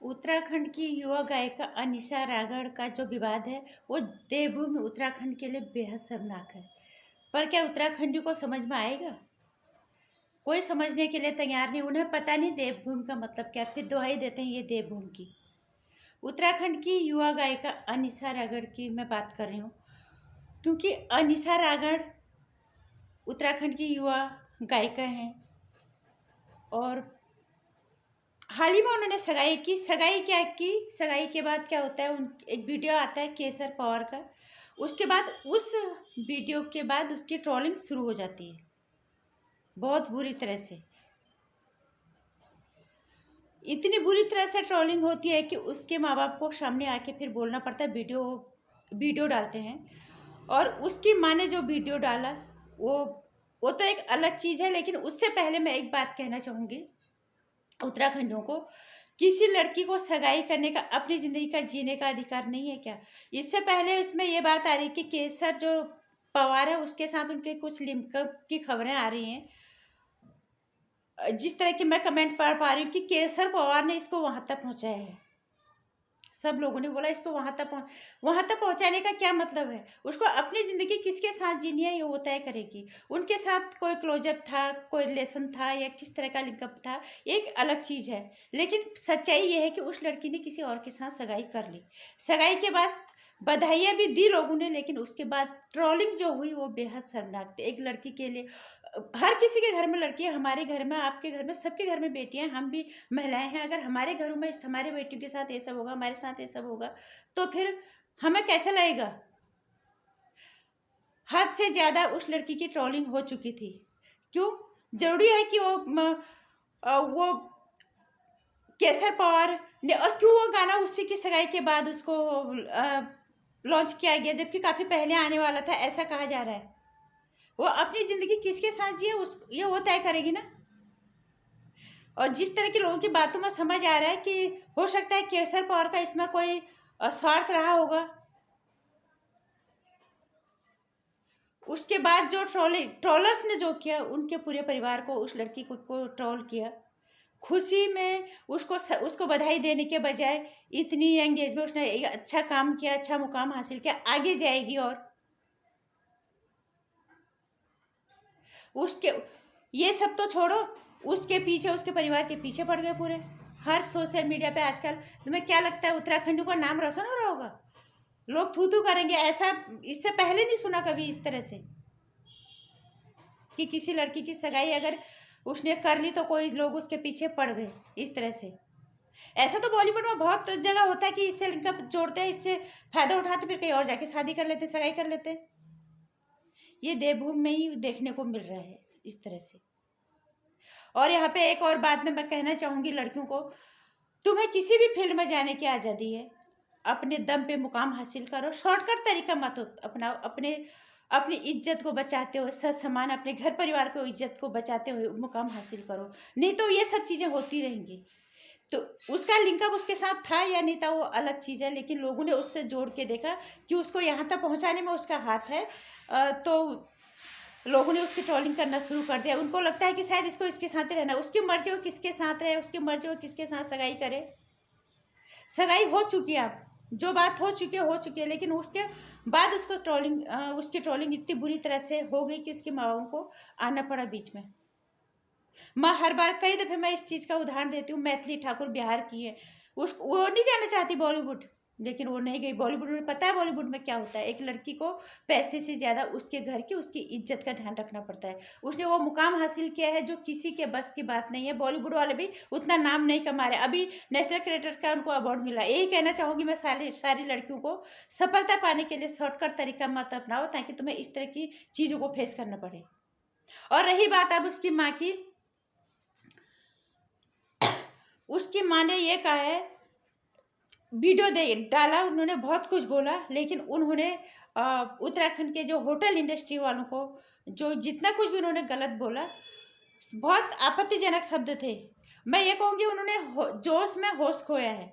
उत्तराखंड की युवा गायिका अनीशा रागड़ का जो विवाद है वो देवभूमि उत्तराखंड के लिए बेहद शर्मनाक है। पर क्या उत्तराखंडी को समझ में आएगा? कोई समझने के लिए तैयार नहीं। उन्हें पता नहीं देवभूमि का मतलब क्या, फिर दुहाई देते हैं ये देवभूमि की। उत्तराखंड की युवा गायिका अनीशा रागड़ की मैं बात कर रही हूँ, क्योंकि अनीशा रागड़ उत्तराखंड की युवा गायिका हैं और हाल ही में उन्होंने सगाई की। सगाई क्या की, सगाई के बाद क्या होता है, एक वीडियो आता है केसर पवार का। उसके बाद उस वीडियो के बाद उसकी ट्रोलिंग शुरू हो जाती है बहुत बुरी तरह से। इतनी बुरी तरह से ट्रोलिंग होती है कि उसके माँ बाप को सामने आके फिर बोलना पड़ता है। वीडियो डालते हैं और उसकी माँ ने जो वीडियो डाला वो तो एक अलग चीज़ है। लेकिन उससे पहले मैं एक बात कहना चाहूँगी उत्तराखंडियों को, किसी लड़की को सगाई करने का, अपनी ज़िंदगी का जीने का अधिकार नहीं है क्या? इससे पहले इसमें ये बात आ रही कि केसर जो पवार है उसके साथ उनके कुछ लिंकअप की खबरें आ रही हैं। जिस तरह की मैं कमेंट पढ़ पा रही हूँ कि केसर पवार ने इसको वहाँ तक पहुँचाया है। सब लोगों ने बोला इसको वहाँ तक पहुँचाने का क्या मतलब है? उसको अपनी ज़िंदगी किसके साथ जीनी है ये वो तय करेगी। उनके साथ कोई क्लोजअप था, कोई रिलेशन था या किस तरह का लिंकअप था, एक अलग चीज़ है। लेकिन सच्चाई ये है कि उस लड़की ने किसी और के साथ सगाई कर ली। सगाई के बाद बधाइयाँ भी दी लोगों ने, लेकिन उसके बाद ट्रोलिंग जो हुई वो बेहद शर्मनाक थी। एक लड़की के लिए, हर किसी के घर में लड़की है, हमारे घर में, आपके घर में, सबके घर में बेटियां, हम भी महिलाएं हैं। अगर हमारे घरों में हमारे बेटियों के साथ ये सब होगा, हमारे साथ ये सब होगा, तो फिर हमें कैसा लगेगा? हद से ज़्यादा उस लड़की की ट्रोलिंग हो चुकी थी। क्यों जरूरी है कि वो केसर पवार ने, और क्यों वो गाना उसी की सगाई के बाद उसको लॉन्च किया गया, जबकि काफ़ी पहले आने वाला था, ऐसा कहा जा रहा है। वो अपनी ज़िंदगी किसके साथ जिए ये वो तय करेगी ना। और जिस तरह के लोगों की बातों में समझ आ रहा है कि हो सकता है केसर पवार का इसमें कोई स्वार्थ रहा होगा। उसके बाद जो ट्रोलर्स ने जो किया, उनके पूरे परिवार को, उस लड़की को ट्रोल किया। खुशी में उसको बधाई देने के बजाय इतनी यंग एज में उसने एक अच्छा काम किया, अच्छा मुकाम हासिल किया, आगे जाएगी। और उसके ये सब तो छोड़ो, उसके पीछे, उसके परिवार के पीछे पड़ गए पूरे। हर सोशल मीडिया पे आजकल तुम्हें क्या लगता है उत्तराखंड का नाम रोशन हो रहा होगा? लोग थू थू करेंगे। ऐसा इससे पहले नहीं सुना कभी इस तरह से कि किसी लड़की की सगाई अगर उसने कर ली तो कोई लोग उसके पीछे पड़ गए इस तरह से। ऐसा तो बॉलीवुड में बहुत जगह होता है कि इससे लिंकअप जोड़ते हैं, इससे फायदा उठाते, फिर कहीं और जाके शादी कर लेते, सगाई कर लेते। ये देवभूमि में ही देखने को मिल रहा है इस तरह से। और यहाँ पे एक और बात मैं कहना चाहूँगी लड़कियों को, तुम्हें किसी भी फील्ड में जाने की आज़ादी है। अपने दम पे मुकाम हासिल करो, शॉर्टकट तरीका मत अपनाओ। अपनी इज्जत को बचाते हुए, सच समान अपने घर परिवार को इज्जत को बचाते हुए मुकाम हासिल करो, नहीं तो ये सब चीज़ें होती रहेंगी। तो उसका लिंकअप उसके साथ था या नहीं था वो अलग चीज़ है, लेकिन लोगों ने उससे जोड़ के देखा कि उसको यहाँ तक पहुँचाने में उसका हाथ है। तो लोगों ने उसकी ट्रोलिंग करना शुरू कर दिया। उनको लगता है कि शायद इसको इसके साथ ही रहना, उसकी मर्जी वो किसके साथ रहे, उसकी मर्जी वो किसके साथ सगाई करे। सगाई हो चुकी है, अब जो बात हो चुकी है, लेकिन उसके बाद उसकी ट्रोलिंग इतनी बुरी तरह से हो गई कि उसके माँ बापों को आना पड़ा बीच में। मैं हर बार कई दफ़े मैं इस चीज़ का उदाहरण देती हूँ। मैथिली ठाकुर बिहार की है, वो नहीं जाना चाहती बॉलीवुड, लेकिन वो नहीं गई बॉलीवुड में। पता है बॉलीवुड में क्या होता है, एक लड़की को पैसे से ज़्यादा उसके घर की, उसकी इज्जत का ध्यान रखना पड़ता है। उसने वो मुकाम हासिल किया है जो किसी के बस की बात नहीं है। बॉलीवुड वाले भी उतना नाम नहीं कमा रहे। अभी नेशनल क्रिएटर का उनको अवार्ड मिला। यही कहना चाहूँगी मैं सारी लड़कियों को, सफलता पाने के लिए शॉर्टकट तरीका मत अपनाओ, ताकि तुम्हें इस तरह की चीज़ों को फेस करना पड़े। और रही बात अब उसकी माँ की, उसकी माँ ने ये कहा है, वीडियो दे डाला, उन्होंने बहुत कुछ बोला, लेकिन उन्होंने उत्तराखंड के जो होटल इंडस्ट्री वालों को जो जितना कुछ भी उन्होंने गलत बोला, बहुत आपत्तिजनक शब्द थे। मैं ये कहूँगी उन्होंने जोश में होश खोया है।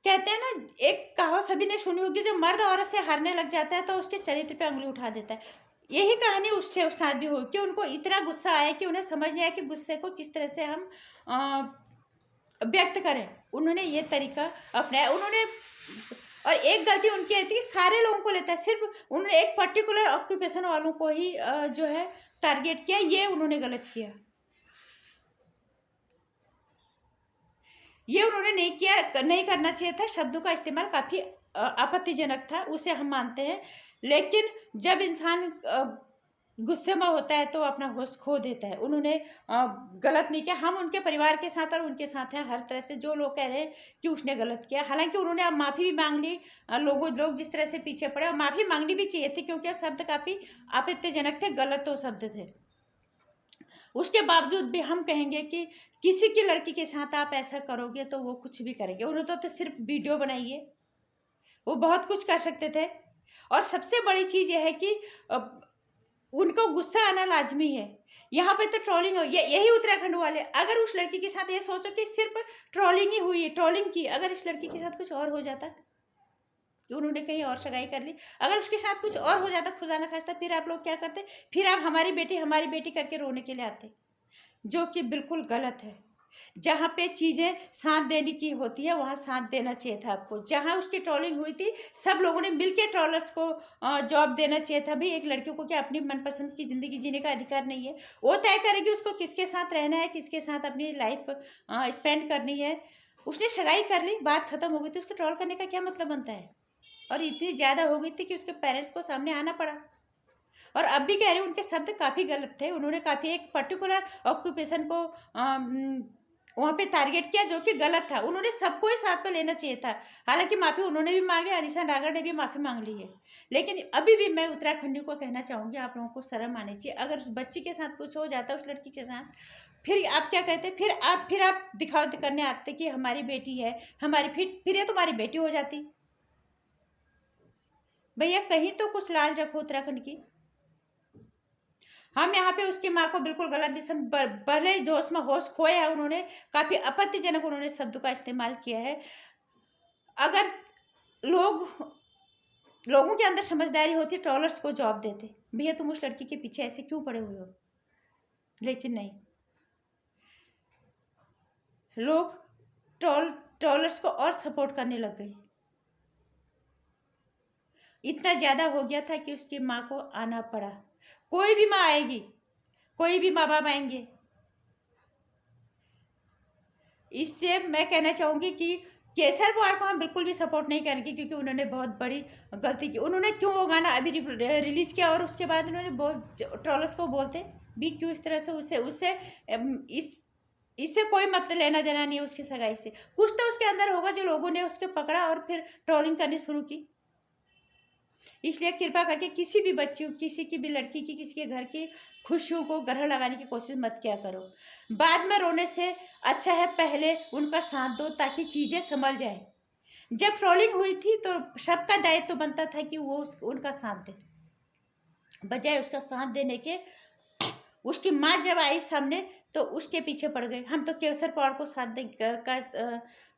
कहते हैं ना, एक कहावत सभी ने सुनी होगी, जो मर्द औरत से हारने लग जाता है तो उसके चरित्र पे उंगली उठा देता है। यही कहानी उसके साथ भी हुई कि उनको इतना गुस्सा आया कि उन्हें समझ नहीं आया कि गुस्से को किस तरह से हम व्यक्त करें। उन्होंने ये तरीका अपनाया। उन्होंने, और एक गलती उनकी थी कि सारे लोगों को लेता है, सिर्फ उन्होंने एक पर्टिकुलर ऑक्यूपेशन वालों को ही जो है टारगेट किया। ये उन्होंने गलत किया, ये उन्होंने नहीं किया, नहीं करना चाहिए था। शब्दों का इस्तेमाल काफ़ी आपत्तिजनक था, उसे हम मानते हैं। लेकिन जब इंसान गुस्से में होता है तो अपना होश खो देता है। उन्होंने गलत नहीं किया। हम उनके परिवार के साथ और उनके साथ हैं हर तरह से। जो लोग कह रहे हैं कि उसने गलत किया, हालांकि उन्होंने अब माफ़ी भी मांग ली। लोग जिस तरह से पीछे पड़े, और माफ़ी मांगनी भी चाहिए थी क्योंकि वो शब्द काफ़ी आपत्तिजनक थे, गलत तो शब्द थे। उसके बावजूद भी हम कहेंगे कि किसी की लड़की के साथ आप ऐसा करोगे तो वो कुछ भी करेंगे। उन्होंने तो सिर्फ वीडियो बनाई है, वो बहुत कुछ कर सकते थे। और सबसे बड़ी चीज़ यह है कि उनको गुस्सा आना लाजमी है। यहाँ पे तो ट्रोलिंग हो, यही उत्तराखंड वाले, अगर उस लड़की के साथ ये सोचो कि सिर्फ ट्रोलिंग ही हुई है, ट्रोलिंग की, अगर इस लड़की के साथ कुछ और हो जाता कि उन्होंने कहीं और सगाई कर ली, अगर उसके साथ कुछ और हो जाता, खुदा ना खास्ता, फिर आप लोग क्या करते? फिर आप हमारी बेटी करके रोने के लिए आते, जो कि बिल्कुल गलत है। जहाँ पे चीज़ें साथ देने की होती है वहाँ साथ देना चाहिए था आपको। जहाँ उसकी ट्रोलिंग हुई थी, सब लोगों ने मिलके ट्रोलर्स को जॉब देना चाहिए था। भाई, एक लड़की को क्या अपनी मनपसंद की ज़िंदगी जीने का अधिकार नहीं है? वो तय करेगी उसको किसके साथ रहना है, किसके साथ अपनी लाइफ स्पेंड करनी है। उसने सगाई कर ली, बात खत्म हो गई, तो उसको ट्रोल करने का क्या मतलब बनता है? और इतनी ज़्यादा हो गई थी कि उसके पेरेंट्स को सामने आना पड़ा। और अब भी कह रही हूँ, उनके शब्द काफ़ी गलत थे। उन्होंने काफ़ी एक पर्टिकुलर ऑक्यूपेशन को वहाँ पे टारगेट किया, जो कि गलत था। उन्होंने सबको ही साथ में लेना चाहिए था। हालांकि माफ़ी उन्होंने भी मांगी, अनीसा डागर ने भी माफ़ी मांग ली है। लेकिन अभी भी मैं उत्तराखंडी को कहना चाहूँगी, आप लोगों को शर्म आनी चाहिए। अगर उस बच्ची के साथ कुछ हो जाता, उस लड़की के साथ, फिर आप क्या कहते? फिर आप दिखावा करने आते कि हमारी बेटी है, हमारी, फिर ये तुम्हारी बेटी हो जाती। भैया, कहीं तो कुछ लाज रखो उत्तराखंड की। हम यहाँ पे उसकी माँ को बिल्कुल गलत दिशा में, भले जोश में होश खोया है, उन्होंने काफ़ी आपत्तिजनक उन्होंने शब्द का इस्तेमाल किया है। अगर लोगों के अंदर समझदारी होती, ट्रोलर्स को जवाब देते, भैया तुम उस लड़की के पीछे ऐसे क्यों पड़े हुए हो? लेकिन नहीं, लोग ट्रोलर्स को और सपोर्ट करने लग गए। इतना ज़्यादा हो गया था कि उसकी माँ को आना पड़ा। कोई भी माँ आएगी, कोई भी माँ बाप आएंगे। इससे मैं कहना चाहूँगी कि केसर पवार को हम बिल्कुल भी सपोर्ट नहीं करेंगे, क्योंकि उन्होंने बहुत बड़ी गलती की। उन्होंने क्यों वो गाना अभी रिलीज़ किया, और उसके बाद उन्होंने बहुत ट्रोलर्स को बोलते भी क्यों इस तरह से? उससे इससे कोई मतलब लेना देना नहीं है उसकी सगाई से। कुछ तो उसके अंदर होगा जो लोगों ने उसके पकड़ा और फिर ट्रोलिंग करनी शुरू की। इसलिए कृपा करके किसी भी बच्ची, किसी की भी लड़की की, किसी के घर की खुशियों को ग्रहण लगाने की कोशिश मत किया करो। बाद में रोने से अच्छा है पहले उनका साथ दो, ताकि चीज़ें संभल जाए। जब ट्रोलिंग हुई थी तो सबका दायित्व तो बनता था कि वो उनका साथ दे, बजाय उसका साथ देने के उसकी माँ जब आई सामने तो उसके पीछे पड़ गए। हम तो केसर पवार को साथ दे का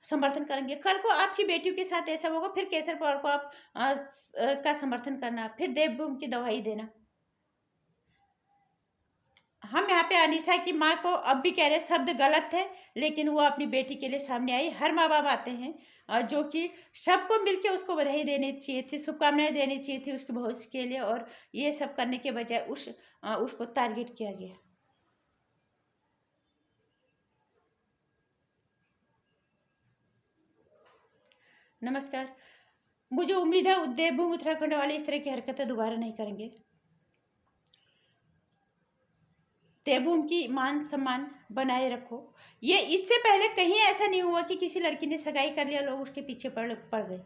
समर्थन करेंगे। कल को आपकी बेटियों के साथ ऐसा होगा, फिर केसर पवार को आप का समर्थन करना, फिर देवभूमि की दवाई देना। हम यहाँ पे अनीसा की माँ को अब भी कह रहे शब्द गलत थे, लेकिन वो अपनी बेटी के लिए सामने आई। हर माँ बाप आते हैं जो कि सबको मिलके उसको बधाई देनी चाहिए थी, शुभकामनाएं देनी चाहिए थी उसके भविष्य के लिए, और ये सब करने के बजाय उसको टारगेट किया गया। नमस्कार। मुझे उम्मीद है देवभूमि उत्तराखंड वाले इस तरह की हरकतें दोबारा नहीं करेंगे। देवभूमि की मान सम्मान बनाए रखो। ये इससे पहले कहीं ऐसा नहीं हुआ कि किसी लड़की ने सगाई कर लिया, लोग उसके पीछे पड़ गए।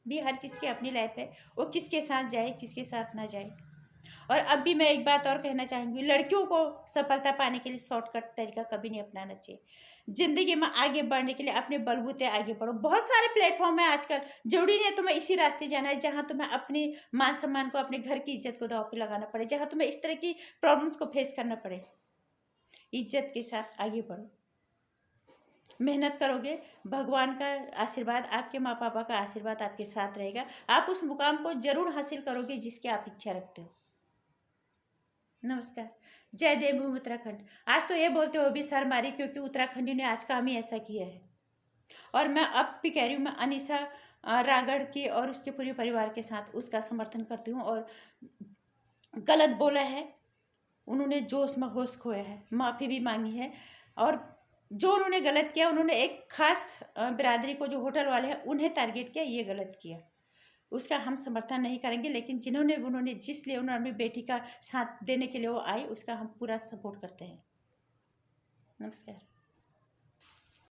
भी हर किसी की अपनी लाइफ है, वो किसके साथ जाए किसके साथ ना जाए। और अब भी मैं एक बात और कहना चाहूँगी, लड़कियों को सफलता पाने के लिए शॉर्टकट तरीका कभी नहीं अपनाना चाहिए। ज़िंदगी में आगे बढ़ने के लिए अपने बलबूते आगे बढ़ो। बहुत सारे प्लेटफॉर्म है आजकल, जरूरी नहीं है तुम्हें इसी रास्ते जाना है जहाँ तुम्हें अपने मान सम्मान को, अपने घर की इज्जत को दांव पे लगाना पड़े, जहाँ तुम्हें इस तरह की प्रॉब्लम्स को फेस करना पड़े। इज्जत के साथ आगे बढ़ो, मेहनत करोगे, भगवान का आशीर्वाद, आपके माँ पापा का आशीर्वाद आपके साथ रहेगा। आप उस मुकाम को जरूर हासिल करोगे जिसकी आप इच्छा रखते हो। नमस्कार। जय देवभूमि उत्तराखंड। आज तो ये बोलते हुए भी शर्म आ रही क्योंकि उत्तराखंडी ने आज काम ही ऐसा किया है। और मैं अब भी कह रही हूँ, मैं अनीसा रागड़ की और उसके पूरे परिवार के साथ उसका समर्थन करती हूँ। और गलत बोला है, उन्होंने जोश में होश खोया है, माफ़ी भी मांगी है। और जो उन्होंने गलत किया, उन्होंने एक खास बिरादरी को, जो होटल वाले हैं, उन्हें टारगेट किया, ये गलत किया। उसका हम समर्थन नहीं करेंगे, लेकिन उन्होंने जिस लिए उन्होंने अपनी बेटी का साथ देने के लिए वो आई, उसका हम पूरा सपोर्ट करते हैं। नमस्कार।